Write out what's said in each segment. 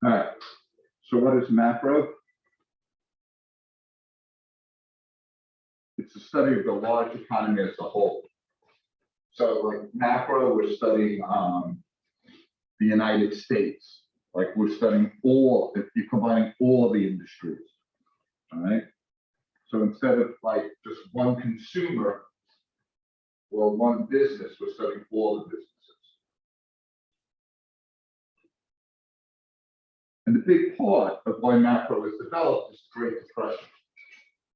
All right. So what is macro? It's a study of the large economy as a whole. So like macro, we're studying the United States. Like we're studying all, if you're combining all the industries. All right. So instead of like just one consumer or one business, we're studying all the businesses. And the big part of why macro was developed is the Great Depression.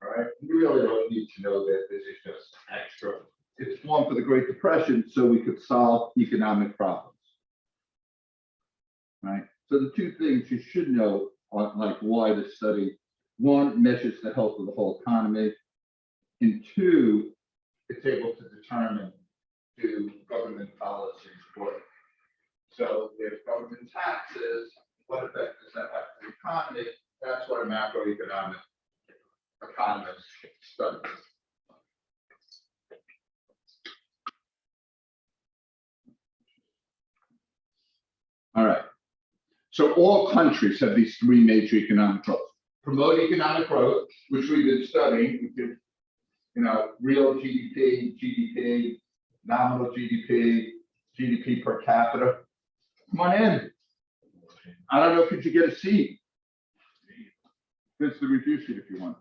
All right. You really don't need to know that this is just extra. It's formed for the Great Depression so we could solve economic problems. Right. So the two things you should know on like why the study, one, measures the health of the whole economy, and two, it's able to determine do government policies work. So if government taxes, what effect does that have on the economy? That's what a macroeconomic economist studies. All right. So all countries have these three major economic growths. Promote economic growth, which we've been studying. We could, real GDP, GDP, nominal GDP, GDP per capita. Come on in. I don't know, could you get a seat? There's the review sheet if you want.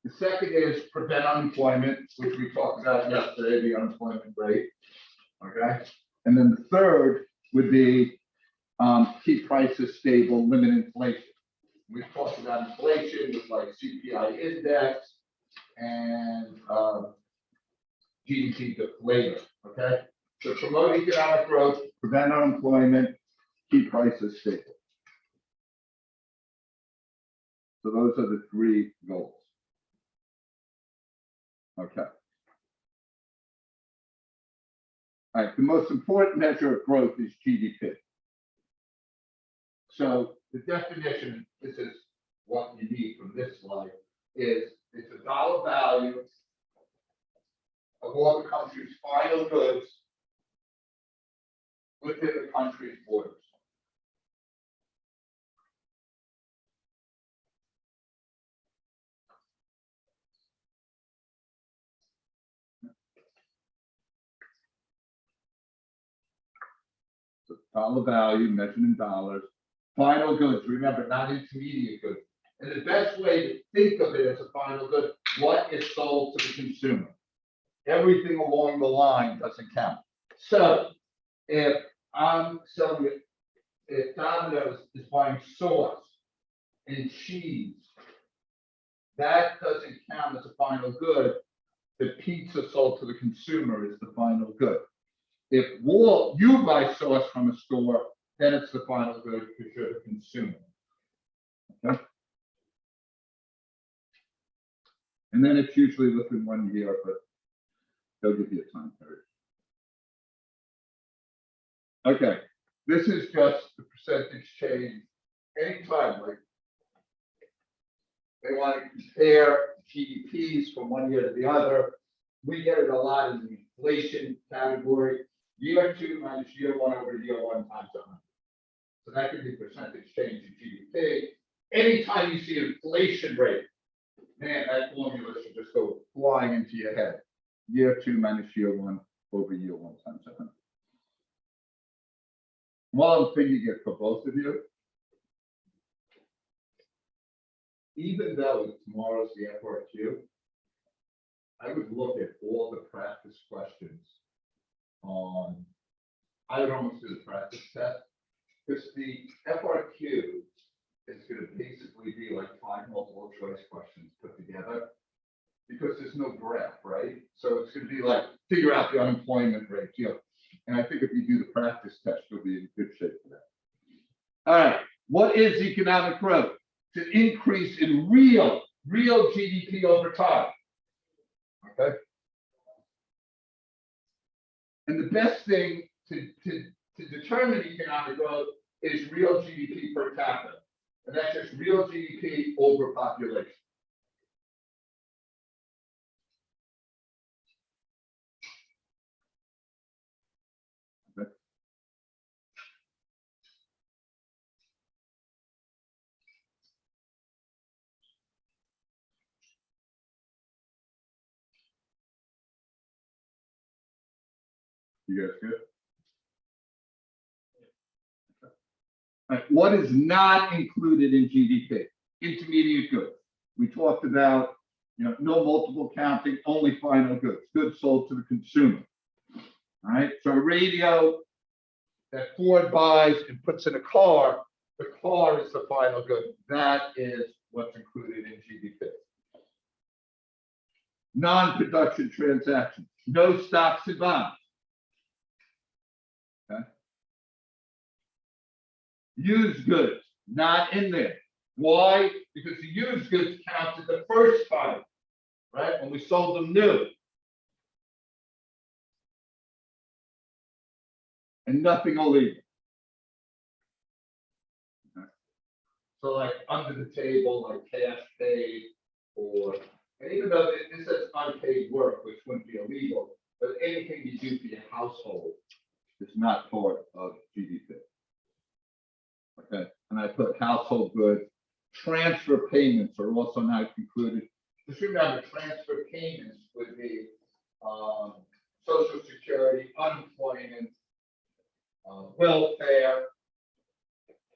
The second is prevent unemployment, which we talked about yesterday, the unemployment rate. Okay. And then the third would be keep prices stable, limit inflation. We've talked about inflation with like Cpi Index and GDP deflator. Okay. So promote economic growth, prevent unemployment, keep prices stable. So those are the three goals. Okay. All right, the most important measure of growth is GDP. So the definition, this is what you need from this slide, is it's a dollar value of all the country's final goods within the country's borders. So dollar value measured in dollars. Final goods, remember, not intermediate goods. And the best way to think of it as a final good, what is sold to the consumer? Everything along the line doesn't count. So if I'm selling it, if Domino's is buying sauce and cheese, that doesn't count as a final good. The pizza sold to the consumer is the final good. If you buy sauce from a store, then it's the final good because you're the consumer. Okay. And then it's usually within 1 year, but they'll give you a time period. Okay, this is just the percentage change. Anytime, like they want to compare GDPs from 1 year to the other. We get it a lot in the inflation category. Year 2 minus year 1 over year 1 times 100. So that could be percentage change in GDP. Anytime you see inflation rate, man, that formula should just go flying into your head. Year 2 minus year 1 over year 1 times 100. While I'm thinking it for both of you, even though tomorrow's the FRQ, I would look at all the practice questions on, I would almost do the practice test, because the FRQ is going to basically be like 5 multiple choice questions put together, because there's no graph, right? So it's going to be like, figure out the unemployment rate, and I think if you do the practice test, you'll be in good shape for that. All right, what is economic growth? It's an increase in real GDP over time. Okay. And the best thing to determine economic growth is real GDP per capita. And that's just real GDP over population. Okay. You guys good? All right. What is not included in GDP? Intermediate goods. We talked about, no multiple counting, only final goods, goods sold to the consumer. All right. So a radio that Ford buys and puts in a car, the car is the final good. That is what's included in GDP. Non-production transactions, no stocks and bonds. Okay. Used goods, not in there. Why? Because the used goods counted the first time, right? When we sold them new. And nothing illegal. Okay. So like under the table, like cash paid, or, and even though this says unpaid work, which wouldn't be illegal, but anything you do for your household is not part of GDP. Okay, and I put household goods. Transfer payments are also not included. Just remember, transfer payments would be Social Security, unemployment, welfare,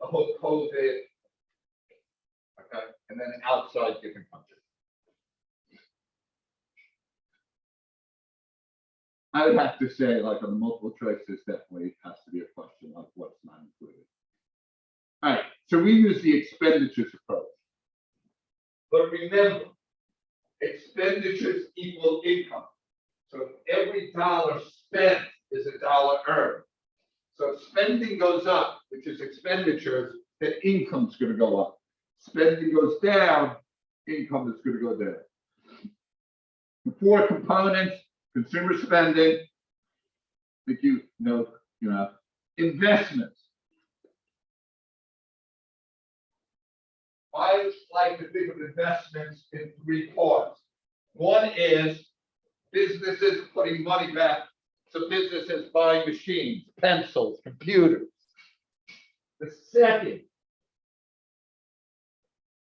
the whole COVID, okay, and then outside different countries. I would have to say, like on multiple choice, this definitely has to be a question of what's not included. All right, so we use the expenditures approach. But remember, expenditures equal income. So every dollar spent is a dollar earned. So if spending goes up, which is expenditures, then income's going to go up. Spending goes down, income is going to go down. The four components: consumer spending, I think you know, investments. I like to think of investments in three parts. One is businesses putting money back. So businesses buying machines, pencils, computers. The second,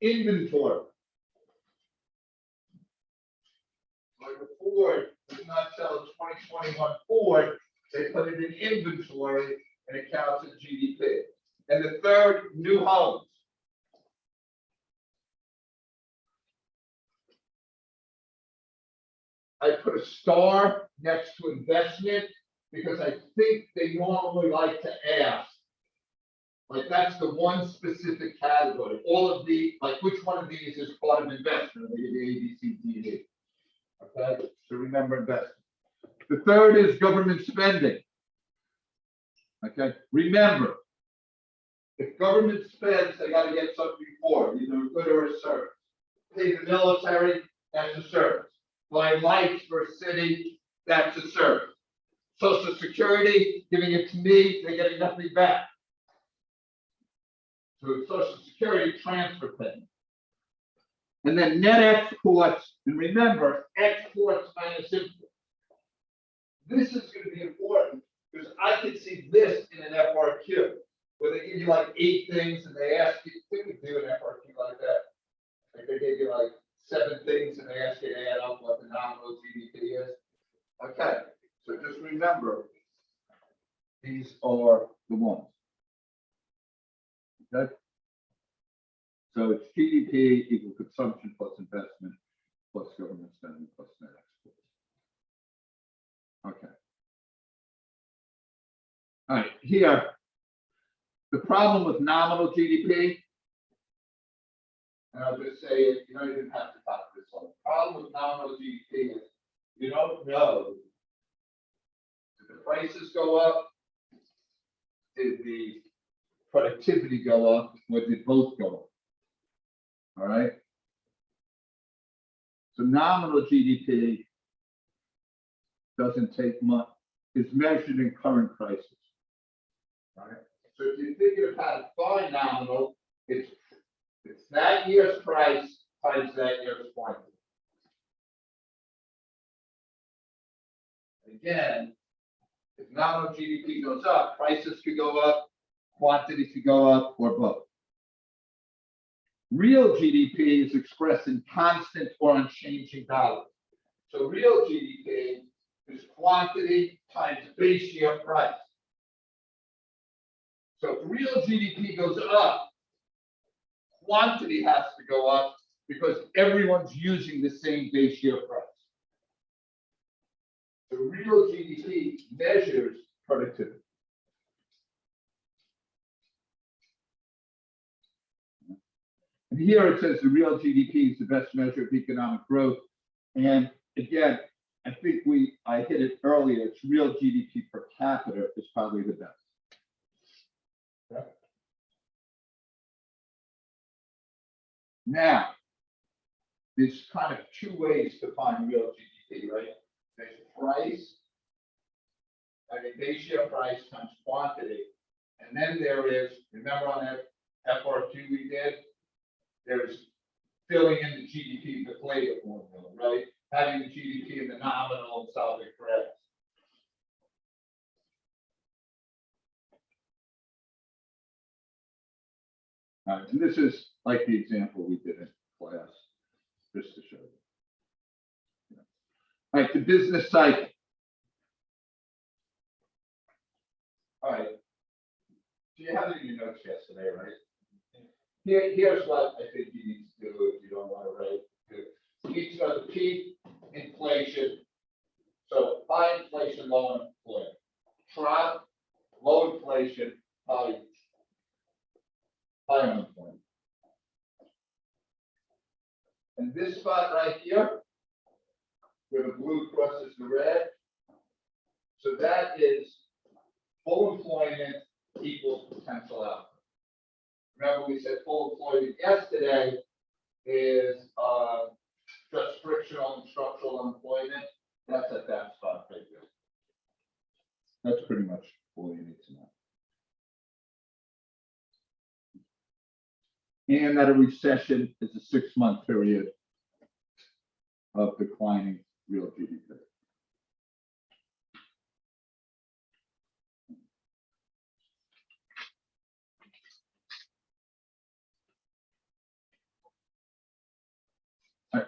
inventory. Like a Ford does not sell a 2021 Ford, they put it in inventory and it counts as GDP. And the third, new homes. I put a star next to investment because I think they normally like to ask, like that's the one specific category. All of the, like which one of these is part of investment? They give you A, B, C, D, and E. Okay, so remember investment. The third is government spending. Okay, remember, if government spends, they got to get something for it, either a good or a service. Pay the military, that's a service. Buy lights for a city, that's a service. Social Security, giving it to me, they're getting nothing back. So Social Security transfer payment. And then net exports, and remember, exports minus imports. This is going to be important because I could see this in an FRQ, where they give you like 8 things and they ask you, I think we do an FRQ like that. Like they gave you like 7 things and they ask you to add up what the nominal GDP is. Okay, so just remember, these are the ones. Okay? So it's GDP equal consumption plus investment plus government spending plus net exports. Okay. All right, here, the problem with nominal GDP, and I'll just say it, you didn't have to talk this one. The problem with nominal GDP is you don't know, did the prices go up? Did the productivity go up? Or did both go up? All right. So nominal GDP doesn't take much, it's measured in current prices. All right. So if you're thinking of how to find nominal, it's that year's price times that year's quantity. Again, if nominal GDP goes up, prices could go up, quantity could go up, or both. Real GDP is expressed in constant or unchanging dollars. So real GDP is quantity times base year price. So if real GDP goes up, quantity has to go up because everyone's using the same base year price. The real GDP measures productivity. And here it says the real GDP is the best measure of economic growth. And again, I think I hit it earlier, it's real GDP per capita is probably the best. Okay. Now, there's kind of two ways to find real GDP, right? There's price, I mean base year price times quantity. And then there is, remember on that FR2 we did, there's filling in the GDP deflator formula, right? Having the GDP in the nominal and solving for X. All right, and this is like the example we did in class, just to show you. All right, the business cycle. All right, so you have it in your notes yesterday, right? Here's what I think you need to do if you don't want to write. You need to know the peak inflation. So high inflation, low unemployment. Trough, low inflation, high unemployment. And this spot right here, where the blue crosses the red, so that is full employment equals potential output. Remember, we said full employment yesterday is just frictional and structural unemployment. That's at that spot right there. That's pretty much all you need to know. And that a recession is a 6-month period of declining real GDP.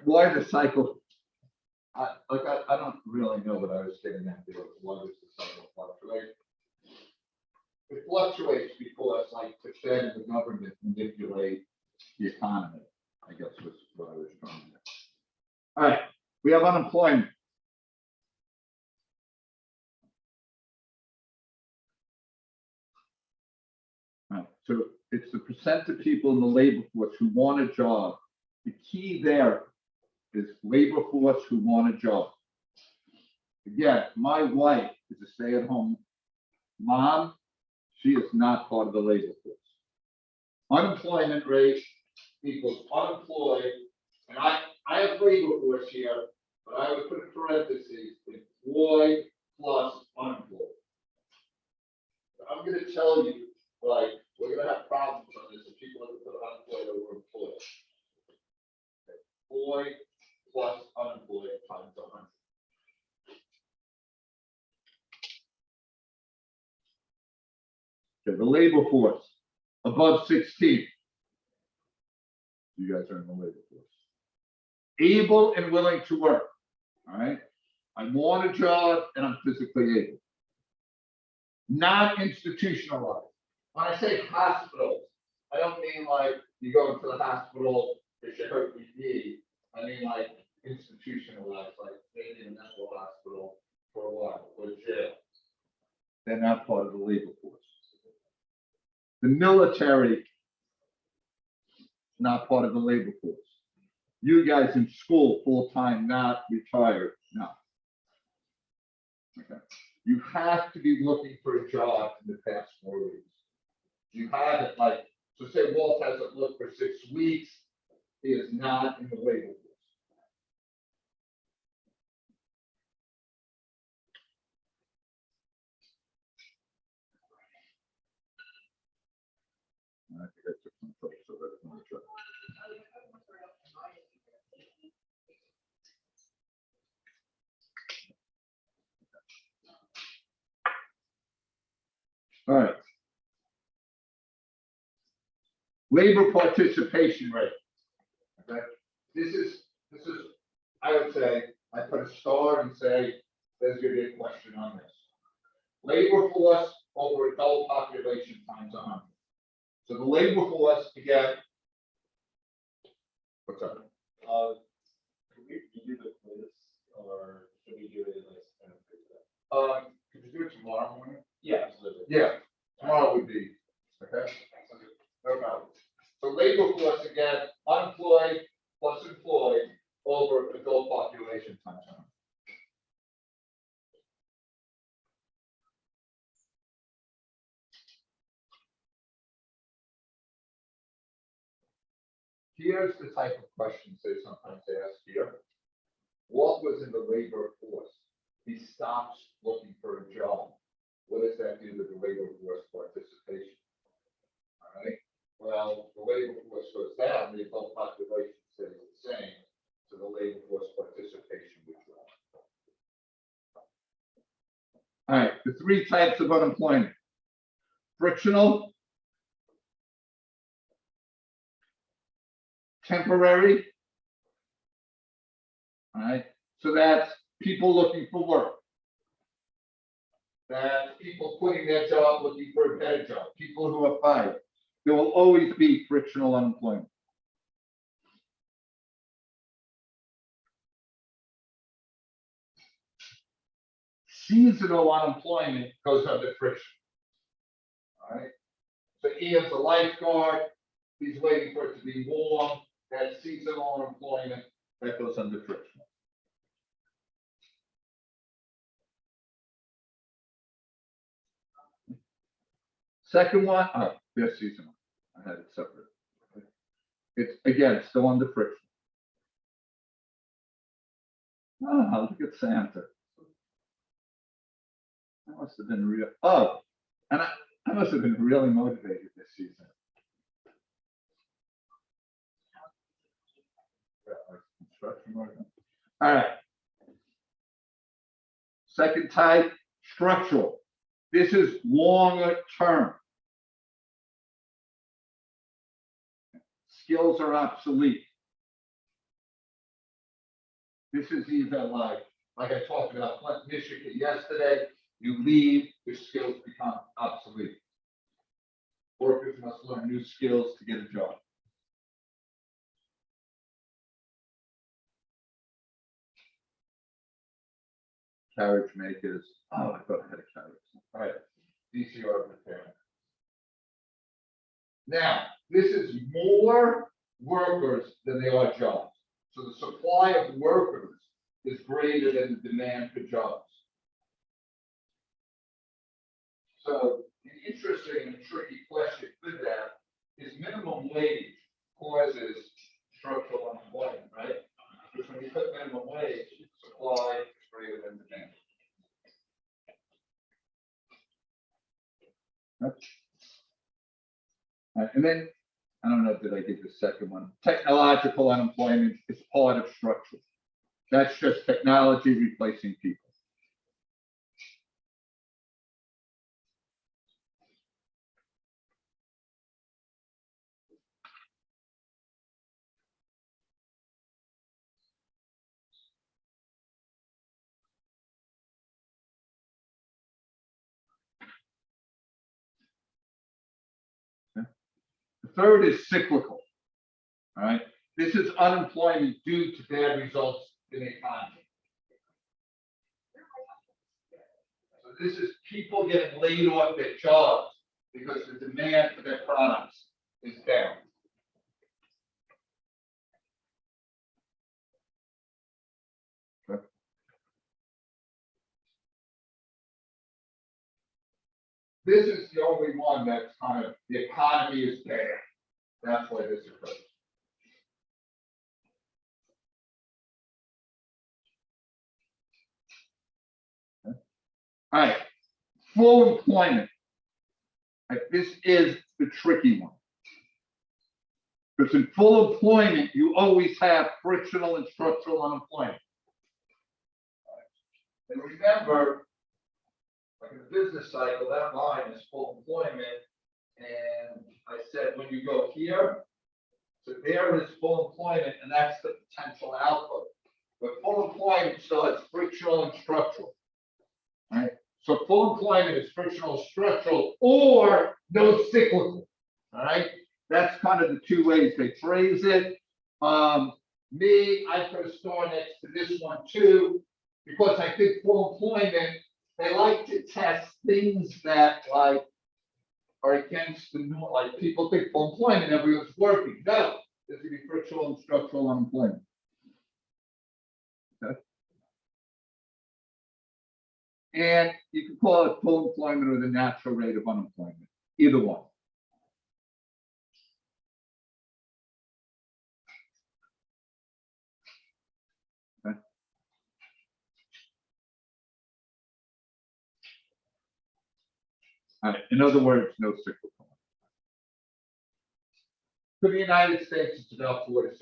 Why the cycle? I don't really know what I was getting at there. Why does the cycle fluctuate? It fluctuates because, like, the Fed and the government manipulate the economy, I guess was what I was trying to do. All right, we have unemployment. All right, so it's the percent of people in the labor force who want a job. The key there is labor force who want a job. Again, my wife is a stay-at-home mom. She is not part of the labor force. Unemployment rate equals unemployed, and I have labor force here, but I would put in parentheses employed plus unemployed. I'm going to tell you, like, we're going to have problems on this if people have to put unemployed over employed. Employed plus unemployed times 100. Okay, the labor force above 16. You guys are in the labor force. Able and willing to work. All right. I want a job and I'm physically able. Not institutionalized. When I say hospitals, I don't mean like you go into the hospital if you hurt your knee. I mean like institutionalized, like maybe in a mental hospital for a while, or jail. They're not part of the labor force. The military, not part of the labor force. You guys in school, full-time, not retired, no. Okay. You have to be looking for a job in the past 4 weeks. You have it like, so say Walt hasn't looked for 6 weeks, he is not in the labor force. I think I took some photos so that's not true. All right. Labor participation rate. Okay. This is I would say I put a star and say There's gonna be a question on this. Labor force over adult population times 100. So the labor force, again. What's up? Can we do the quiz, or should we do it like? Could you do it tomorrow morning? Yeah, absolutely. Yeah, tomorrow would be, okay? No problem. So labor force, again, unemployed plus employed over adult population times 100. Here's the type of questions they sometimes ask here. What was in the labor force? He stops looking for a job. What does that do to the labor force participation? All right. Well, the labor force goes down, the adult population stays the same, so the labor force participation would drop. All right, the three types of unemployment. Frictional, temporary. All right, so that's people looking for work. That's people quitting their job looking for a better job, people who are fired. There will always be frictional unemployment. Seasonal unemployment goes under friction. All right, so Ian's a lifeguard, he's waiting for it to be warm. That's seasonal unemployment, that goes under friction. Second one, oh, there's seasonal. I had it separate. It's again still under friction. Oh, look at Santa. That must have been real. Oh, and I must have been really motivated this season. All right. Second type, structural. This is longer term. Skills are obsolete. This is either like I talked about Flint, Michigan yesterday, you leave, your skills become obsolete. Workers must learn new skills to get a job. Carriage makers. Oh, I thought I had a carriage. All right, DCR repair. Now, this is more workers than there are jobs. So the supply of workers is greater than the demand for jobs. So the interesting and tricky question with that is minimum wage causes structural unemployment, right? Because when you put minimum wage, supply is greater than demand. And then, I don't know, did I give the second one? Technological unemployment is part of structure. That's just technology replacing people. The third is cyclical. All right. This is unemployment due to bad results in the economy. So this is people getting laid off their jobs because the demand for their products is down. Okay. This is the only one that's kind of, the economy is bad. That's why this occurs. Okay. All right, full employment. Right. This is the tricky one. Because in full employment, you always have frictional and structural unemployment. Right. And remember, like in the business cycle, that line is full employment. And I said, when you go here, so there is full employment, and that's the potential output. But full employment still has frictional and structural. Right? So full employment is frictional, structural, or no cyclical. All right, that's kind of the two ways they phrase it. I put a star next to this one too, because I think full employment, they like to test things that like are against the norm. Like people think full employment, everyone's working. No, there's going to be frictional and structural unemployment. Okay. And you can call it full employment or the natural rate of unemployment, either one. Okay. All right. In other words, no cyclical. For the United States, it's about 4 to 6%.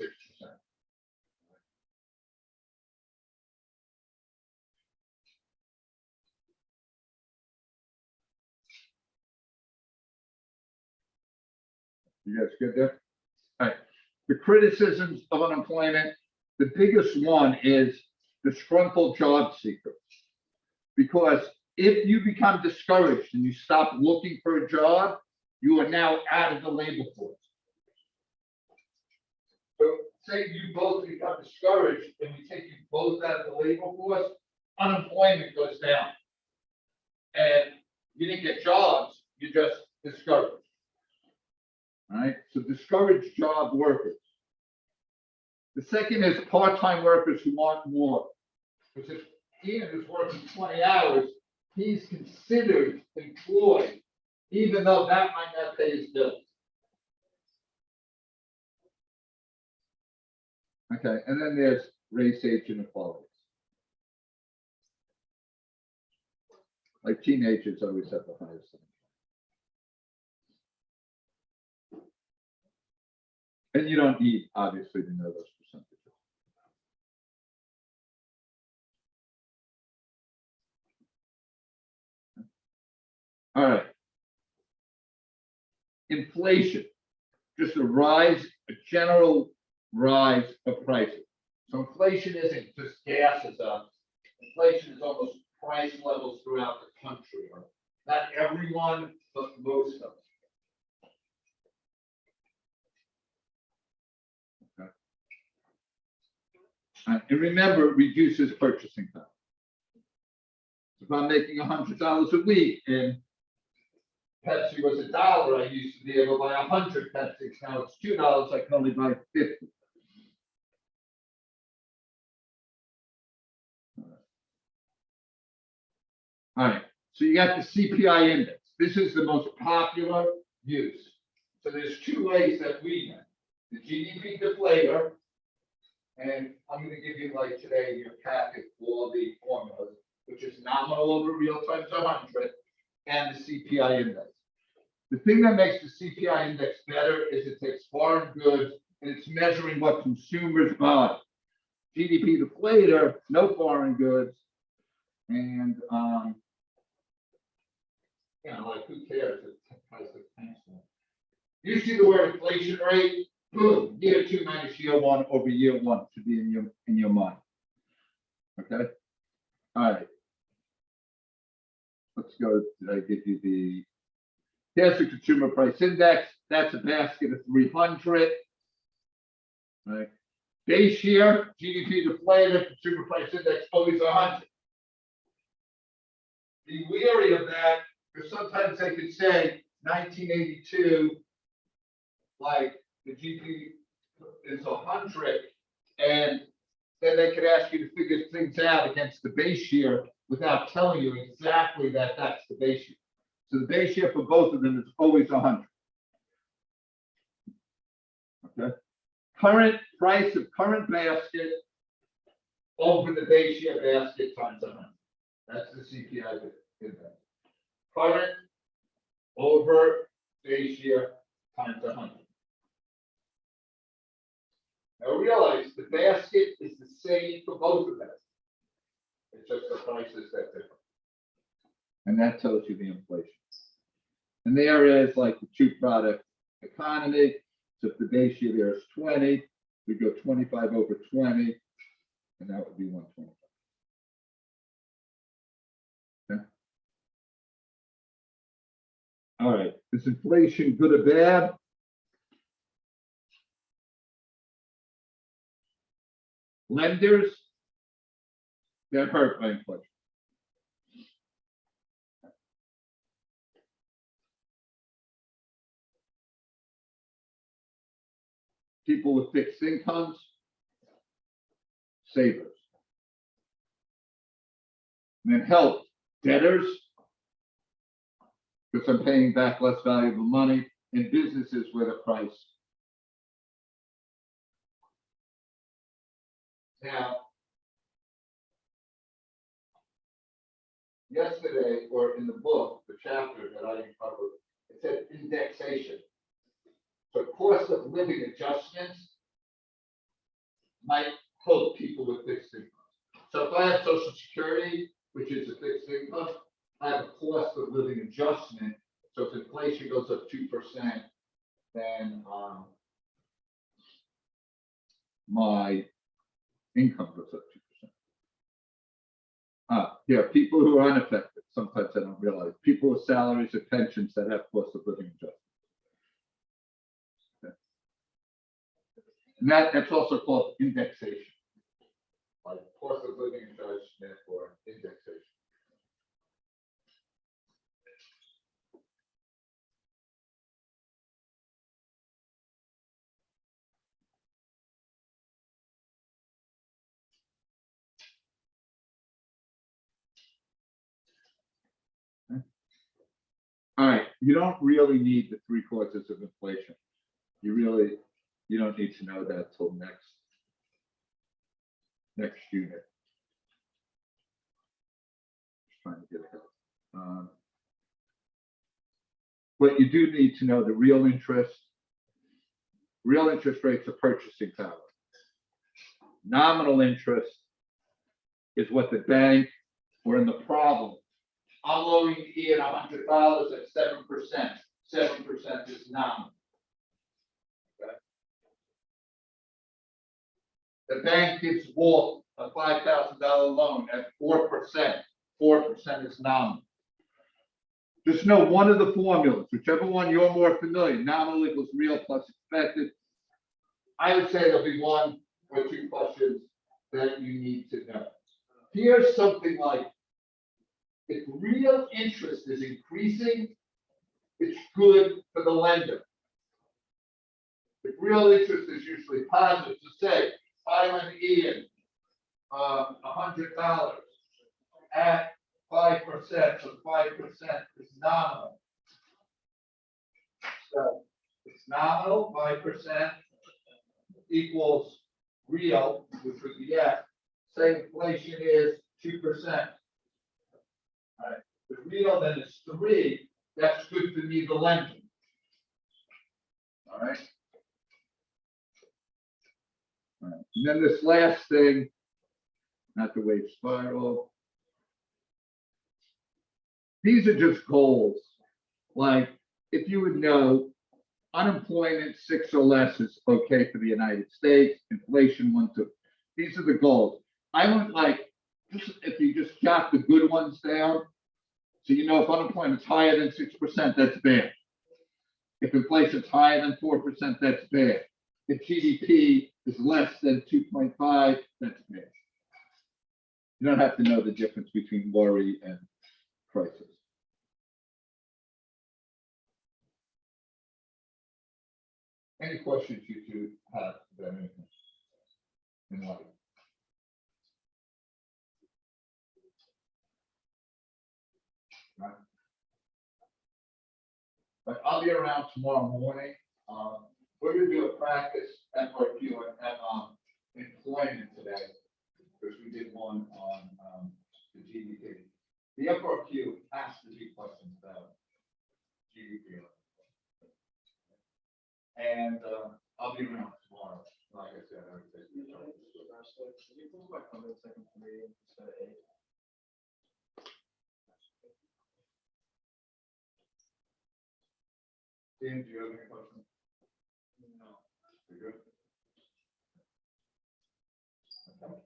You guys good there? All right. The criticisms of unemployment, the biggest one is disgruntled job seekers. Because if you become discouraged and you stop looking for a job, you are now out of the labor force. So say you both become discouraged and we take you both out of the labor force, unemployment goes down. And you didn't get jobs, you're just discouraged. All right, so discouraged job workers. The second is part-time workers who want more. Because if Ian is working 20 hours, he's considered employed, even though that might not pay his bills. Okay, and then there's race, age inequalities. Like teenagers always have the highest thing. And you don't need, obviously, to know those percentages. All right. Inflation, just a general rise of prices. So inflation isn't just gas is up. Inflation is almost price levels throughout the country. Not everyone, but most of them. And remember, it reduces purchasing power. If I'm making $100 a week and Pepsi was $1, I used to be able to buy 100 Pepsis. Now it's $2. I can only buy 50. All right. So you got the CPI index. This is the most popular use. So there's two ways that we know. The GDP deflator, and I'm going to give you like today in your packet all the formulas, which is nominal over real times 100, and the CPI index. The thing that makes the CPI index better is it takes foreign goods and it's measuring what consumers buy. GDP deflator, no foreign goods, and like who cares? You see the word inflation rate, boom, year 2 minus year 1 over year 1 should be in your mind. Okay. All right. Let's go. Did I give you the? Here's the consumer price index. That's a basket of 300. Right. Base year GDP deflator, consumer price index always 100. Be wary of that, because sometimes they could say 1982, like the GDP is 100, and then they could ask you to figure things out against the base year without telling you exactly that that's the base year. So the base year for both of them is always 100. Okay. Current price of current basket over the base year basket times 100. That's the CPI index. Current over base year times 100. Now realize the basket is the same for both of them. It's just the prices that differ. And that tells you the inflation. And there is like the two product economy. So if the base year there is 20, we go 25 over 20, and that would be 125. Okay. All right, is inflation good or bad? Lenders, they're hurt by inflation. People with fixed incomes, savers. And then health, debtors, because I'm paying back less valuable money, and businesses where the price. Now, yesterday, or in the book, the chapter that I covered, it said indexation. So cost of living adjustments might help people with fixed income. So if I have Social Security, which is a fixed income, I have a cost of living adjustment. So if inflation goes up 2%, then my income goes up 2%. Yeah, people who are unaffected, sometimes I don't realize, people with salaries and pensions that have cost of living adjustment. Okay. And that's also called indexation. Like cost of living adjustment or indexation. All right, you don't really need the 3 causes of inflation. You don't need to know that till next unit. Just trying to get ahead. But you do need to know the real interest. Real interest rates are purchasing power. Nominal interest is what the bank, or in the problem, I'm loaning Ian $100 at 7%. 7% is nominal. Okay. The bank gives Walt a $5,000 loan at 4%. 4% is nominal. Just know one of the formulas, whichever one you're more familiar, nominal equals real plus expected. I would say there'll be 1 or 2 questions that you need to know. Here's something like, if real interest is increasing, it's good for the lender. If real interest is usually positive, so say, if I lend Ian $100 at 5%, so 5% is nominal. So it's nominal, 5% equals real, which would be F. Say inflation is 2%. All right. The real then is 3. That's good for me, the lender. All right. All right. And then this last thing, not the wave spiral. These are just goals. Like if you would know, unemployment 6 or less is okay for the United States. Inflation 1, 2. These are the goals. I would like, just if you just jot the good ones down, so you know if unemployment's higher than 6%, that's bad. If inflation's higher than 4%, that's bad. If GDP is less than 2.5, that's bad. You don't have to know the difference between worry and crisis. Any questions you two have about anything in life? Right. But I'll be around tomorrow morning. We're going to do a practice FRQ on employment today, because we did one on the GDP. The FRQ has to be questions about GDP. And I'll be around tomorrow. Like I said, I would say. Can you pull my comment second for me instead of 8? Dan, do you have any questions? No. You're good? Okay.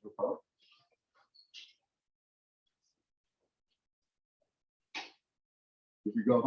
No problem. If you go home